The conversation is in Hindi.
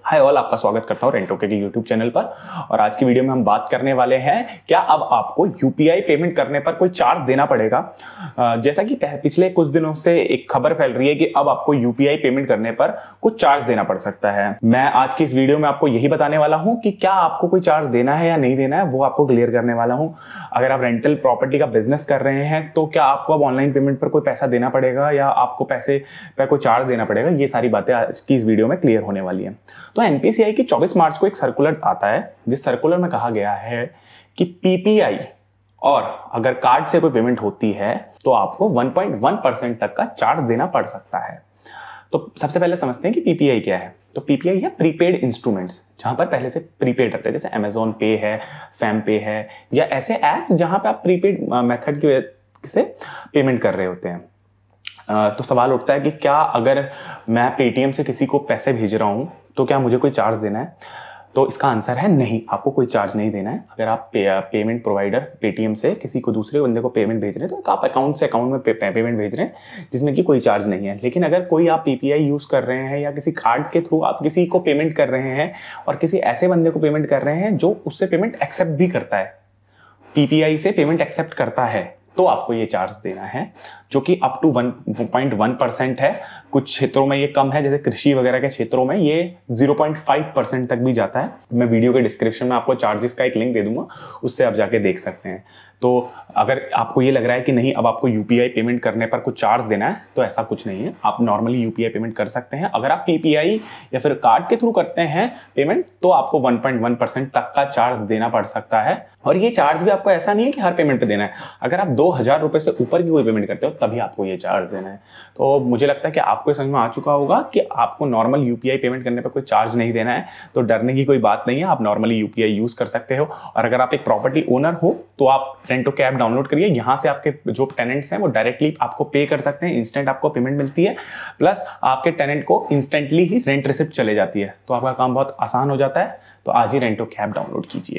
हाय ऑल, आपका स्वागत करता हूं रेंटोके के यूट्यूब चैनल पर। और आज की वीडियो में हम बात करने वाले हैं क्या अब आपको यूपीआई पेमेंट करने पर कोई चार्ज देना पड़ेगा। जैसा कि पिछले कुछ दिनों से एक खबर फैल रही है कि अब आपको यूपीआई पेमेंट करने पर कुछ चार्ज देना पड़ सकता है। मैं आज की इस वीडियो में आपको यही बताने वाला हूं कि क्या आपको कोई चार्ज देना है या नहीं देना है, वो आपको क्लियर करने वाला हूं। अगर आप रेंटल प्रॉपर्टी का बिजनेस कर रहे हैं तो क्या आपको अब ऑनलाइन पेमेंट पर कोई पैसा देना पड़ेगा या आपको पैसे पर कोई चार्ज देना पड़ेगा, ये सारी बातें आज की इस वीडियो में क्लियर होने वाली है। तो एनपीसीआई की 24 मार्च को एक सर्कुलर आता है, जिस सर्कुलर में कहा गया है कि पीपीआई और अगर कार्ड से कोई पेमेंट होती है तो आपको 1.1% तक का चार्ज देना पड़ सकता है। तो सबसे पहले समझते हैं कि पीपीआई क्या है। तो पीपीआई है प्रीपेड इंस्ट्रूमेंट्स, जहां पर पहले से प्रीपेड रहते हैं, जैसे अमेजोन पे है, फैम पे है, या ऐसे ऐप जहां पर आप प्रीपेड मेथड की से पेमेंट कर रहे होते हैं। तो सवाल उठता है कि क्या अगर मैं पेटीएम से किसी को पैसे भेज रहा हूं तो क्या मुझे कोई चार्ज देना है? तो इसका आंसर है नहीं, आपको कोई चार्ज नहीं देना है। अगर आप पेमेंट प्रोवाइडर पेटीएम से किसी को दूसरे बंदे को पेमेंट भेज रहे हैं तो आप अकाउंट से अकाउंट में पेमेंट भेज रहे हैं जिसमें कि कोई चार्ज नहीं है। लेकिन अगर कोई आप पीपीआई यूज कर रहे हैं या किसी कार्ड के थ्रू आप किसी को पेमेंट कर रहे हैं और किसी ऐसे बंदे को पेमेंट कर रहे हैं जो उससे पेमेंट एक्सेप्ट भी करता है, पीपीआई से पेमेंट एक्सेप्ट करता है, तो आपको ये चार्ज देना है, जो कि अप टू 1.1% है। कुछ क्षेत्रों में ये कम है, जैसे कृषि वगैरह के क्षेत्रों में ये 0.5% तक भी जाता है। मैं वीडियो के डिस्क्रिप्शन में आपको चार्जेस का एक लिंक दे दूंगा, उससे आप जाके देख सकते हैं। तो अगर आपको ये लग रहा है कि नहीं अब आपको यूपीआई पेमेंट करने पर कुछ चार्ज देना है, तो ऐसा कुछ नहीं है, आप नॉर्मली यूपीआई पेमेंट कर सकते हैं। अगर आप पीपीआई या फिर कार्ड के थ्रू करते हैं पेमेंट तो आपको 1.1% तक का चार्ज देना पड़ सकता है। और ये चार्ज भी आपको ऐसा नहीं है कि हर पेमेंट पे देना है। अगर आप 2000 रुपए से ऊपर की कोई पेमेंट करते हो तभी आपको ये चार्ज देना है। तो मुझे लगता है कि आपको समझ में आ चुका होगा कि आपको नॉर्मल यूपीआई पेमेंट करने पर कोई चार्ज नहीं देना है, तो डरने की कोई बात नहीं है, आप नॉर्मली यूपीआई यूज कर सकते हो। और अगर आप एक प्रॉपर्टी ओनर हो तो आप रेंटोके ऐप डाउनलोड करिए, यहां से आपके जो टेनेंट्स हैं वो डायरेक्टली आपको पे कर सकते हैं, इंस्टेंट आपको पेमेंट मिलती है, प्लस आपके टेनेंट को इंस्टेंटली ही रेंट रिसिप्ट चले जाती है। तो आपका काम बहुत आसान हो जाता है। तो आज ही रेंटोके ऐप डाउनलोड कीजिए।